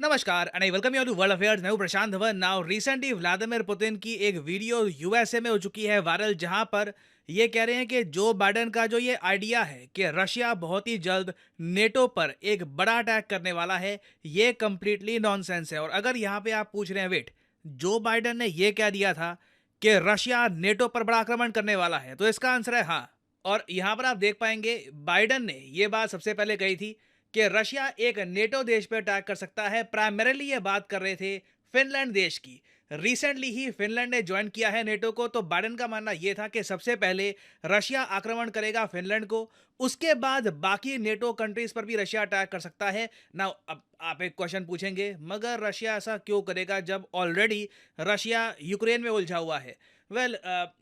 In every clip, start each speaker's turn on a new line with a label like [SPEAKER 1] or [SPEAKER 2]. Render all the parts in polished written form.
[SPEAKER 1] नमस्कार and I welcome you to world affairs. मैं हूं Prashant Dhawan. Now recently Vladimir Putin की एक वीडियो यूएसए में हो चुकी है वायरल, जहां पर ये कह रहे हैं कि जो बाइडेन का जो ये आइडिया है कि रशिया बहुत ही जल्द नेटो पर एक बड़ा अटैक करने वाला है, ये कंप्लीटली नॉनसेंस है। और अगर यहाँ पे आप पूछ रहे हैं, वेट, जो बाइडेन ने ये कह दिया था कि रशिया नेटो पर बड़ा आक्रमण करने वाला है, तो इसका आंसर है हाँ। और यहाँ पर आप देख पाएंगे बाइडेन ने ये बात सबसे पहले कही थी कि रशिया एक नेटो देश पर अटैक कर सकता है। प्राइमरीली ये बात कर रहे थे फिनलैंड देश की। रिसेंटली ही फिनलैंड ने ज्वाइन किया है नेटो को, तो बाइडेन का मानना यह था कि सबसे पहले रशिया आक्रमण करेगा फिनलैंड को, उसके बाद बाकी नेटो कंट्रीज पर भी रशिया अटैक कर सकता है ना। अब आप एक क्वेश्चन पूछेंगे, मगर रशिया ऐसा क्यों करेगा जब ऑलरेडी रशिया यूक्रेन में उलझा हुआ है? वेल,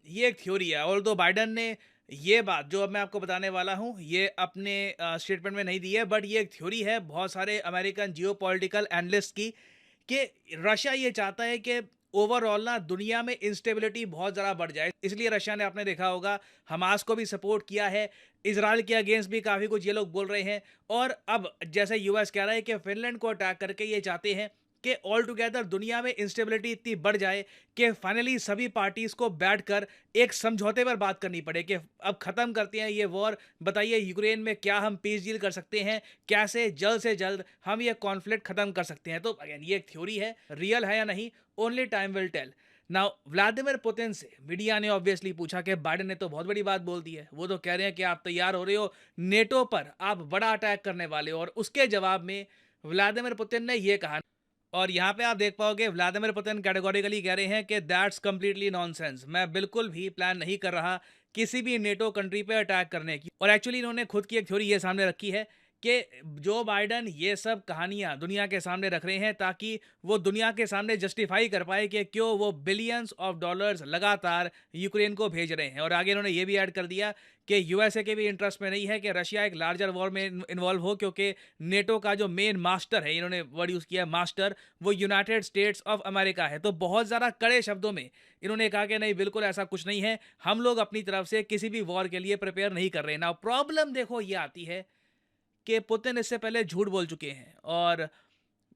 [SPEAKER 1] ये एक थ्योरी है। और दो बाइडेन ने ये बात जो अब मैं आपको बताने वाला हूँ, ये अपने स्टेटमेंट में नहीं दी है, बट ये एक थ्योरी है बहुत सारे अमेरिकन जियोपॉलिटिकल एनालिस्ट की, कि रशिया ये चाहता है कि ओवरऑल ना दुनिया में इंस्टेबिलिटी बहुत ज़्यादा बढ़ जाए। इसलिए रशिया ने, आपने देखा होगा, हमास को भी सपोर्ट किया है, इसराइल के अगेंस्ट भी काफ़ी कुछ ये लोग बोल रहे हैं। और अब जैसे यूएस कह रहा है कि फिनलैंड को अटैक करके ये चाहते हैं कि ऑल टुगेदर दुनिया में इंस्टेबिलिटी इतनी बढ़ जाए कि फाइनली सभी पार्टीज को बैठकर एक समझौते पर बात करनी पड़े कि अब खत्म करते हैं ये वॉर। बताइए यूक्रेन में क्या हम पीस डील कर सकते हैं, कैसे जल्द से जल्द हम ये कॉन्फ्लिक्ट खत्म कर सकते हैं। तो अगेन ये एक थ्योरी है, रियल है या नहीं, only time will tell. Now Vladimir Putin से मीडिया ने ऑब्वियसली पूछा कि बाइडेन ने तो बहुत बड़ी बात बोल दी है, वो तो कह रहे हैं कि आप तैयार हो रहे हो नेटो पर, आप बड़ा अटैक करने वाले हो। और उसके जवाब में व्लादिमीर पुतिन ने ये कहा, और यहाँ पे आप देख पाओगे व्लादिमीर पुतिन कैटेगोरिकली कह रहे हैं कि दैट्स कंप्लीटली नॉनसेंस। मैं बिल्कुल भी प्लान नहीं कर रहा किसी भी नेटो कंट्री पे अटैक करने की। और एक्चुअली इन्होंने खुद की एक थ्योरी ये सामने रखी है कि जो बाइडन ये सब कहानियां दुनिया के सामने रख रहे हैं ताकि वो दुनिया के सामने जस्टिफाई कर पाए कि क्यों वो बिलियंस ऑफ डॉलर्स लगातार यूक्रेन को भेज रहे हैं। और आगे इन्होंने ये भी ऐड कर दिया कि यूएसए के भी इंटरेस्ट में नहीं है कि रशिया एक लार्जर वॉर में इन्वॉल्व हो, क्योंकि नेटो का जो मेन मास्टर है, इन्होंने वर्ड यूज़ किया मास्टर, वो यूनाइटेड स्टेट्स ऑफ अमेरिका है। तो बहुत ज़्यादा कड़े शब्दों में इन्होंने कहा कि नहीं, बिल्कुल ऐसा कुछ नहीं है, हम लोग अपनी तरफ से किसी भी वॉर के लिए प्रिपेयर नहीं कर रहे ना। प्रॉब्लम देखो ये आती है कि पुतिन इससे पहले झूठ बोल चुके हैं, और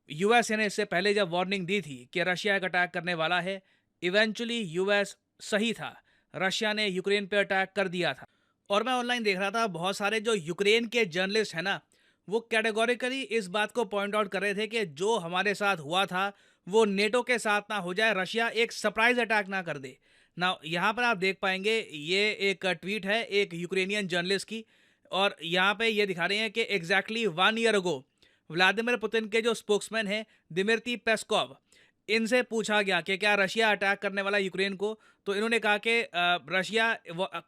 [SPEAKER 1] यूएस ने इससे पहले जब वार्निंग दी थी कि रशिया एक अटैक करने वाला है, इवेंचुअली यूएस सही था, रशिया ने यूक्रेन पे अटैक कर दिया था। और मैं ऑनलाइन देख रहा था, बहुत सारे जो यूक्रेन के जर्नलिस्ट हैं ना, वो कैटेगोरिकली इस बात को पॉइंट आउट कर रहे थे कि जो हमारे साथ हुआ था वो नेटो के साथ ना हो जाए, रशिया एक सरप्राइज अटैक ना कर दे ना। यहाँ पर आप देख पाएंगे ये एक ट्वीट है एक यूक्रेनियन जर्नलिस्ट की, और यहाँ पे ये दिखा रहे हैं कि exactly 1 year ago Vladimir Putin के जो स्पोक्समैन हैं दिमित्री पेस्कोव, इनसे पूछा गया कि क्या रशिया अटैक करने वाला यूक्रेन को, तो इन्होंने कहा कि रशिया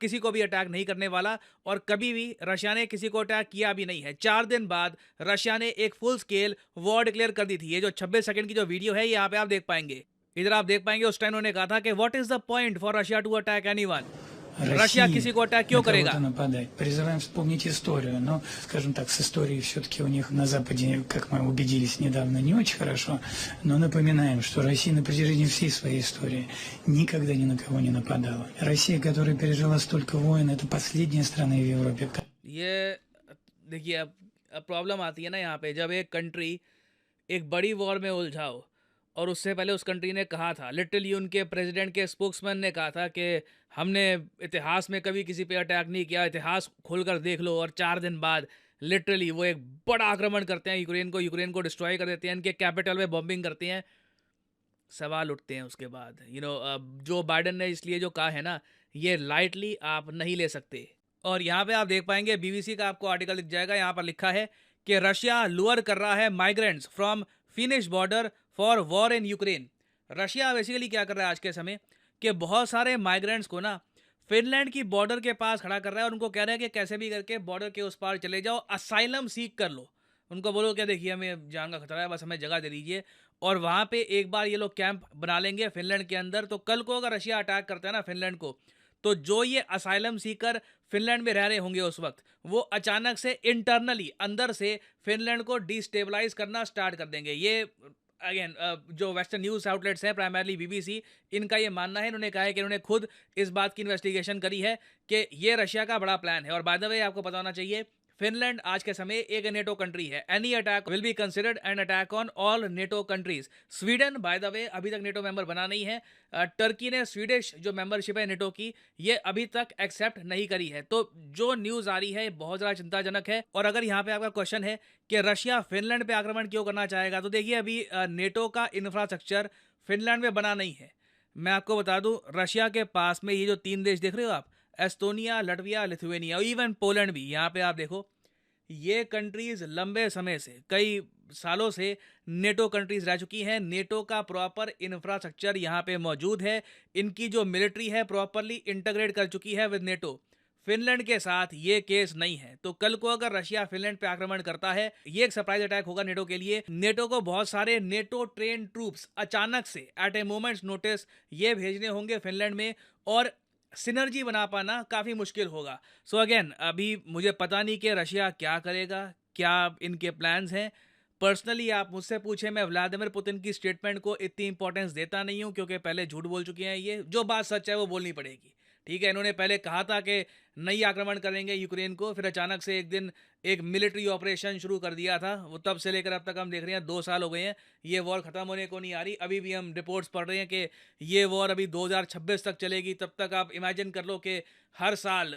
[SPEAKER 1] किसी को भी अटैक नहीं करने वाला, और कभी भी रशिया ने किसी को अटैक किया भी नहीं है। 4 दिन बाद रशिया ने एक फुल स्केल वॉर डिक्लेयर कर दी थी। ये जो 26 सेकंड की जो वीडियो है, यहाँ पे आप देख पाएंगे, इधर आप देख पाएंगे, उस टाइम उन्होंने कहा था कि what is the point for Russia to attack anyone, Russia
[SPEAKER 2] России
[SPEAKER 1] किसी को अटैक क्यों
[SPEAKER 2] на
[SPEAKER 1] करेगा।
[SPEAKER 2] кого-то нападать. Призываем вспомнить историю. Но, скажем так, с историей все-таки у них на Западе, как мы убедились недавно, не очень хорошо. Но напоминаем, что Россия на протяжении всей своей истории никогда ни на кого не нападала. Россия, которая пережила столько войн, это последняя страна в Европе.
[SPEAKER 1] ये देखिए, अब प्रॉब्लम आती है ना यहाँ पे, जब एक कंट्री एक बड़ी वॉर में उलझाओ, और उससे पहले उस कंट्री ने कहा था, लिटरली उनके प्रेसिडेंट के स्पोक्समैन ने कहा था कि हमने इतिहास में कभी किसी पे अटैक नहीं किया, इतिहास खोलकर देख लो। और 4 दिन बाद लिटरली वो एक बड़ा आक्रमण करते हैं यूक्रेन को डिस्ट्रॉय कर देते हैं, इनके कैपिटल में बॉम्बिंग करते हैं। सवाल उठते हैं उसके बाद, जो बाइडेन ने इसलिए जो कहा है ना, ये लाइटली आप नहीं ले सकते। और यहाँ पे आप देख पाएंगे बीबीसी का आपको आर्टिकल दिख जाएगा, यहाँ पर लिखा है कि रशिया लुअर कर रहा है migrants from finish border for war in Ukraine. Russia basically क्या कर रहा है आज के समय, कि बहुत सारे माइग्रेंट्स को ना फिनलैंड की बॉर्डर के पास खड़ा कर रहा है, और उनको कह रहा है कि कैसे भी करके बॉर्डर के उस पार चले जाओ, असाइलम सीख कर लो। उनको बोलो क्या, देखिए हमें जान का खतरा है, बस हमें जगह दे दीजिए। और वहाँ पे एक बार ये लोग कैंप बना लेंगे फिनलैंड के अंदर, तो कल को अगर रशिया अटैक करता है ना फिनलैंड को, तो जो ये असाइलम सीकर फिनलैंड में रह रहे होंगे उस वक्त, वो अचानक से इंटरनली अंदर से फिनलैंड को डिस्टेबलाइज करना स्टार्ट कर देंगे। ये अगेन जो वेस्टर्न न्यूज़ आउटलेट्स हैं, प्राइमरली बीबीसी, इनका ये मानना है। इन्होंने कहा है कि इन्होंने खुद इस बात की इन्वेस्टिगेशन करी है कि ये रशिया का बड़ा प्लान है। और बाय द वे आपको पता होना चाहिए, फिनलैंड आज के समय एक नेटो कंट्री है। Any attack will be considered an attack on all NATO countries. Sweden by the way अभी तक नेटो मेंबर बना नहीं है। टर्की ने स्वीडिश जो मेंबरशिप है नेटो की, ये अभी तक एक्सेप्ट नहीं करी है। तो जो न्यूज आ रही है बहुत ज़्यादा चिंताजनक है। और अगर यहाँ पे आपका क्वेश्चन है कि रशिया फिनलैंड पे आक्रमण क्यों करना चाहेगा, तो देखिए अभी नेटो का इंफ्रास्ट्रक्चर फिनलैंड में बना नहीं है। मैं आपको बता दूं, रशिया के पास में ये जो 3 देश देख रहे हो आप, एस्टोनिया, लटविया, लिथुएनिया और इवन पोलैंड भी, यहाँ पे आप देखो, ये कंट्रीज लंबे समय से, कई सालों से नेटो कंट्रीज रह चुकी हैं। नेटो का प्रॉपर इंफ्रास्ट्रक्चर यहाँ पे मौजूद है। इनकी जो मिलिट्री है प्रॉपरली इंटीग्रेट कर चुकी है विद नेटो। फिनलैंड के साथ ये केस नहीं है। तो कल को अगर रशिया फिनलैंड पे आक्रमण करता है, ये एक सरप्राइज अटैक होगा नेटो के लिए। नेटो को बहुत सारे नेटो ट्रेन ट्रूप्स अचानक से एट ए मोमेंट्स नोटिस ये भेजने होंगे फिनलैंड में, और सिनर्जी बना पाना काफ़ी मुश्किल होगा। सो अगेन अभी मुझे पता नहीं कि रशिया क्या करेगा, क्या इनके प्लान्स हैं। पर्सनली आप मुझसे पूछे, मैं व्लादिमीर पुतिन की स्टेटमेंट को इतनी इंपॉर्टेंस देता नहीं हूं, क्योंकि पहले झूठ बोल चुके हैं। ये जो बात सच है वो बोलनी पड़ेगी। ठीक है, इन्होंने पहले कहा था कि नहीं आक्रमण करेंगे यूक्रेन को, फिर अचानक से एक दिन एक मिलिट्री ऑपरेशन शुरू कर दिया था। वो तब से लेकर अब तक हम देख रहे हैं 2 साल हो गए हैं, ये वॉर खत्म होने को नहीं आ रही। अभी भी हम रिपोर्ट्स पढ़ रहे हैं कि ये वॉर अभी 2026 तक चलेगी। तब तक आप इमेजिन कर लो कि हर साल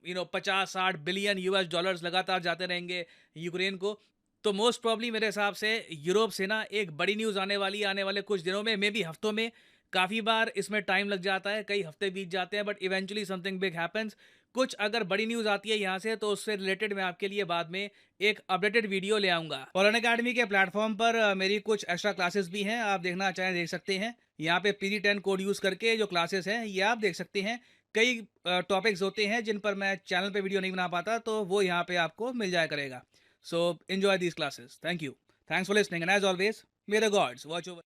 [SPEAKER 1] 50-60 बिलियन यूएस डॉलर्स लगातार जाते रहेंगे यूक्रेन को। तो मोस्ट प्रॉब्ली मेरे हिसाब से यूरोप से ना एक बड़ी न्यूज़ आने वाली है आने वाले कुछ दिनों में, मे बी हफ्तों में। काफ़ी बार इसमें टाइम लग जाता है, कई हफ्ते बीत जाते हैं, but eventually something big happens. कुछ अगर बड़ी न्यूज़ आती है यहाँ से, तो उससे रिलेटेड मैं आपके लिए बाद में एक अपडेटेड वीडियो ले आऊँगा। और अनअकैडमी के प्लेटफॉर्म पर मेरी कुछ एक्स्ट्रा क्लासेस भी हैं, आप देखना चाहें देख सकते हैं। यहाँ पे PD10 कोड यूज़ करके जो क्लासेस हैं ये आप देख सकते हैं। कई टॉपिक्स होते हैं जिन पर मैं चैनल पे वीडियो नहीं बना पाता, तो वो यहाँ पे आपको मिल जाया करेगा। So enjoy these classes. Thank you. Thanks for listening. And as always, may the gods watch over.